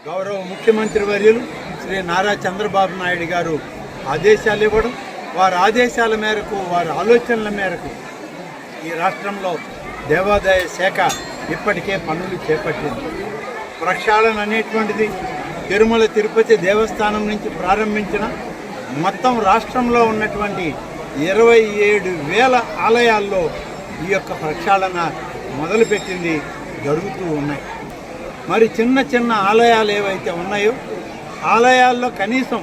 గౌరవ ముఖ్యమంత్రి వర్యులు శ్రీ నారా చంద్రబాబు నాయుడు గారు ఆదేశాలు ఇవ్వడం, వారి ఆదేశాల మేరకు, వారి ఆలోచనల మేరకు ఈ రాష్ట్రంలో దేవాదాయ శాఖ ఇప్పటికే పనులు చేపట్టింది. ప్రక్షాళన అనేటువంటిది తిరుమల తిరుపతి దేవస్థానం నుంచి ప్రారంభించిన మొత్తం రాష్ట్రంలో ఉన్నటువంటి 27,000 ఆలయాల్లో ఈ యొక్క ప్రక్షాళన మొదలుపెట్టింది, జరుగుతూ ఉన్నాయి. మరి చిన్న చిన్న ఆలయాలు ఏవైతే ఉన్నాయో ఆలయాల్లో కనీసం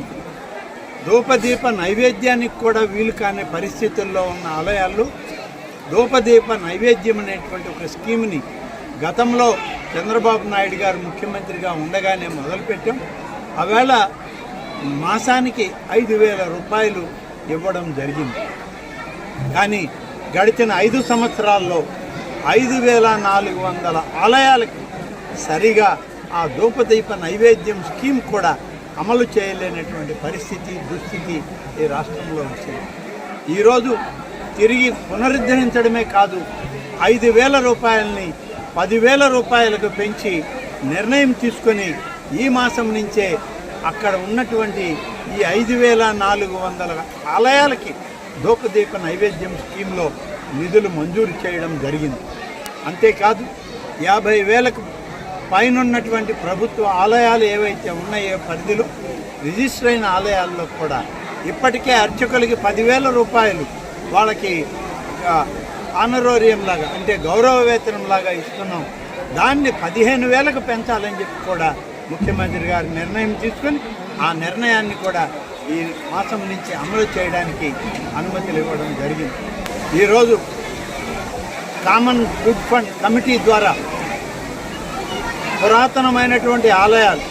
ధూపదీప నైవేద్యానికి కూడా వీలు కాని పరిస్థితుల్లో ఉన్న ఆలయాల్లో ధూపదీప నైవేద్యం అనేటువంటి ఒక స్కీమ్ని గతంలో చంద్రబాబు నాయుడు గారు ముఖ్యమంత్రిగా ఉండగానే మొదలుపెట్టాం. ఆవేళ మాసానికి 5,000 రూపాయలు ఇవ్వడం జరిగింది. కానీ గడిచిన 5 సంవత్సరాల్లో 5,400 ఆలయాలకి సరిగా ఆ ధూపదీప నైవేద్యం స్కీమ్ కూడా అమలు చేయలేనటువంటి పరిస్థితి, దుస్థితి ఈ రాష్ట్రంలో వచ్చింది. ఈరోజు తిరిగి పునరుద్ధరించడమే కాదు, 5,000 రూపాయలని 10,000 రూపాయలకు పెంచి నిర్ణయం తీసుకొని ఈ మాసం నుంచే అక్కడ ఉన్నటువంటి ఈ 5,400 ఆలయాలకి ధూపదీప నైవేద్యం స్కీమ్లో నిధులు మంజూరు చేయడం జరిగింది. అంతేకాదు 50,000కు పైన ఉన్నటువంటి ప్రభుత్వ ఆలయాలు ఏవైతే ఉన్నాయో పరిధిలో రిజిస్టర్ అయిన ఆలయాల్లో కూడా ఇప్పటికే అర్చకులకి 10,000 రూపాయలు వాళ్ళకి ఆనరోరియం లాగా, అంటే గౌరవ వేతనం లాగా ఇస్తున్నాం. దాన్ని 15,000కు పెంచాలని చెప్పి కూడా ముఖ్యమంత్రి గారు నిర్ణయం తీసుకొని ఆ నిర్ణయాన్ని కూడా ఈ మాసం నుంచి అమలు చేయడానికి అనుమతులు ఇవ్వడం జరిగింది. ఈరోజు కామన్ గుడ్ ఫండ్ కమిటీ ద్వారా పురాతనమైనటువంటి ఆలయాలు,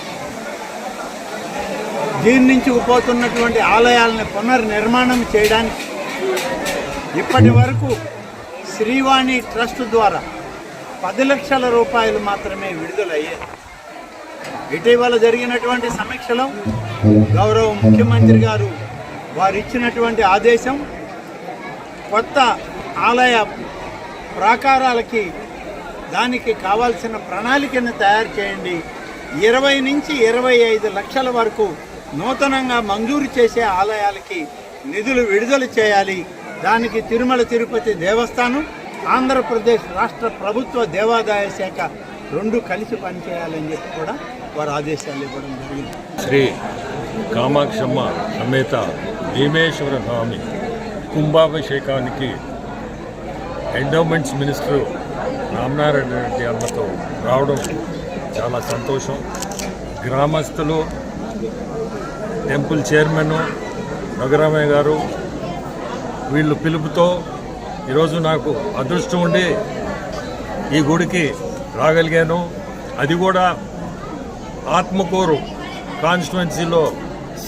జీర్ణించుకుపోతున్నటువంటి ఆలయాలను పునర్నిర్మాణం చేయడానికి ఇప్పటి వరకు శ్రీవాణి ట్రస్ట్ ద్వారా 10 లక్షల రూపాయలు మాత్రమే విడుదలయ్యాయి. ఇటీవల జరిగినటువంటి సమీక్షలో గౌరవ ముఖ్యమంత్రి గారు వారు ఇచ్చినటువంటి ఆదేశం, కొత్త ఆలయ ప్రాకారాలకి దానికి కావాల్సిన ప్రణాళికను తయారు చేయండి, 20 నుంచి 25 లక్షల వరకు నూతనంగా మంజూరు చేసే ఆలయాలకి నిధులు విడుదల చేయాలి. దానికి తిరుమల తిరుపతి దేవస్థానం, ఆంధ్రప్రదేశ్ రాష్ట్ర ప్రభుత్వ దేవాదాయ శాఖ 2 కలిసి పనిచేయాలని చెప్పి కూడా వారు ఆదేశాలు ఇవ్వడం జరిగింది. శ్రీ కామాక్షమ్మ సమేత భీమేశ్వర స్వామి కుంభాభిషేకానికి ఎండోమెంట్స్ మినిస్టర్ రామనారాయణ రెడ్డి అన్నతో రావడం చాలా సంతోషం. గ్రామస్తులు, టెంపుల్ చైర్మన్ రఘురామయ్య గారు వీళ్ళు పిలుపుతో ఈరోజు నాకు అదృష్టం ఉండి ఈ గుడికి రాగలిగాను. అది కూడా ఆత్మకూరు కాన్స్టిట్యున్సీలో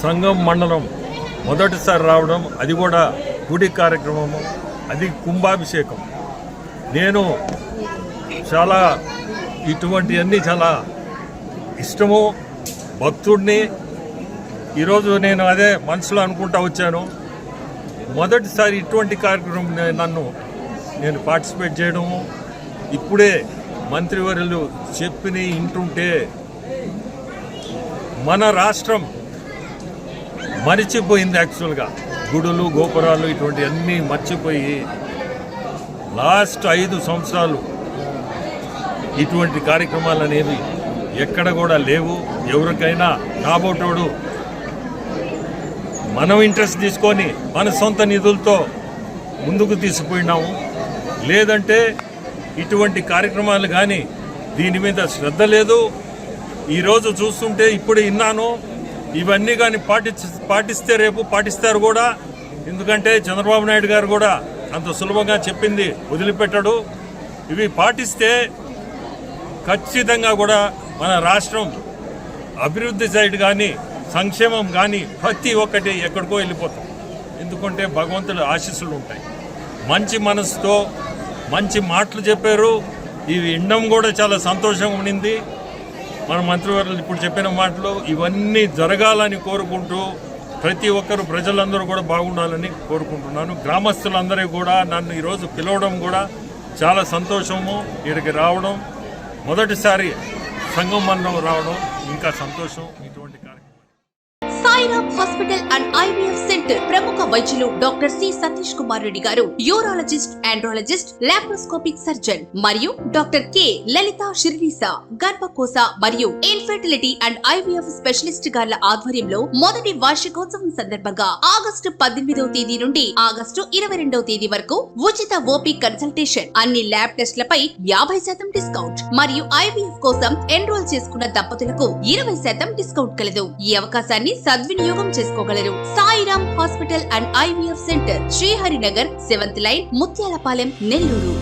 సంగం మండలం మొదటిసారి రావడం, అది కూడా గుడి కార్యక్రమము, అది కుంభాభిషేకం. నేను చాలా ఇటువంటివన్నీ చాలా ఇష్టము, భక్తుడిని. ఈరోజు నేను అదే మనసులో అనుకుంటా వచ్చాను. మొదటిసారి ఇటువంటి కార్యక్రమం నేను పార్టిసిపేట్ చేయడము, ఇప్పుడే మంత్రివర్యులు చెప్పిన వింటుంటే మన రాష్ట్రం మరిచిపోయింది. యాక్చువల్గా గుడులు, గోపురాలు ఇటువంటివన్నీ మర్చిపోయి లాస్ట్ 5 సంవత్సరాలు ఇటువంటి కార్యక్రమాలు అనేవి ఎక్కడ కూడా లేవు. ఎవరికైనా కాబోటోడు మనం ఇంట్రెస్ట్ తీసుకొని మన సొంత నిధులతో ముందుకు తీసుకుపోయినాము. లేదంటే ఇటువంటి కార్యక్రమాలు కానీ దీని మీద శ్రద్ధ లేదు. ఈరోజు చూస్తుంటే ఇప్పుడే విన్నాను, ఇవన్నీ కానీ పాటిస్తే రేపు పాటిస్తారు కూడా. ఎందుకంటే చంద్రబాబు నాయుడు గారు కూడా అంత సులభంగా చెప్పింది వదిలిపెట్టాడు. ఇవి పాటిస్తే ఖచ్చితంగా కూడా మన రాష్ట్రం అభివృద్ధి సైడ్ కానీ సంక్షేమం కానీ ప్రతి ఒక్కటి ఎక్కడికో వెళ్ళిపోతాం. ఎందుకంటే భగవంతుడి ఆశీస్సులు ఉంటాయి. మంచి మనసుతో మంచి మాటలు చెప్పారు. ఇవి వినడం కూడా చాలా సంతోషంగా ఉండింది. మన మంత్రివర్యులు ఇప్పుడు చెప్పిన మాటలు ఇవన్నీ జరగాలని కోరుకుంటూ ప్రతి ఒక్కరు ప్రజలందరూ కూడా బాగుండాలని కోరుకుంటున్నాను. గ్రామస్తులందరూ కూడా నన్ను ఈరోజు పిలవడం కూడా చాలా సంతోషము. ఇక్కడికి రావడం మొదటిసారి సంగం మండలం రావడం ఇంకా సంతోషం. ఇటువంటి కార్యక్రమం Sairam hospital and IVF centre ప్రముఖ వైద్యులు డాక్టర్ సి సతీష్ కుమార్ రెడ్డి గారు, యూరాలజిస్ట్, ఆండ్రాలజిస్ట్, లాప్రోస్కోపిక్ సర్జన్ మరియు డాక్టర్ కె లలిత షిర్వీసా గర్భకోశ మరియు ఇన్ఫెర్టిలిటీ అండ్ ఐవీఎఫ్ స్పెషలిస్ట్ గార్ల ఆధ్వర్యంలో మొదటి వార్షికోత్సవం సందర్భంగా ఆగస్టు 18వ తేదీ నుండి ఆగస్టు 22వ తేదీ వరకు ఉచిత ఓపీ కన్సల్టేషన్, అన్ని ల్యాబ్ టెస్ట్లపై 50% డిస్కౌంట్ మరియు ఐవీఎఫ్ కోసం ఎన్రోల్ చేసుకున్న దంపతులకు 20% డిస్కౌంట్ కలదు. ఈ అవకాశాన్ని సద్వినియోగం చేసుకోగలరు. Sairam hospital and IVF centre, Sriharinagar, 7th line, Muthyalapalem, Nellore.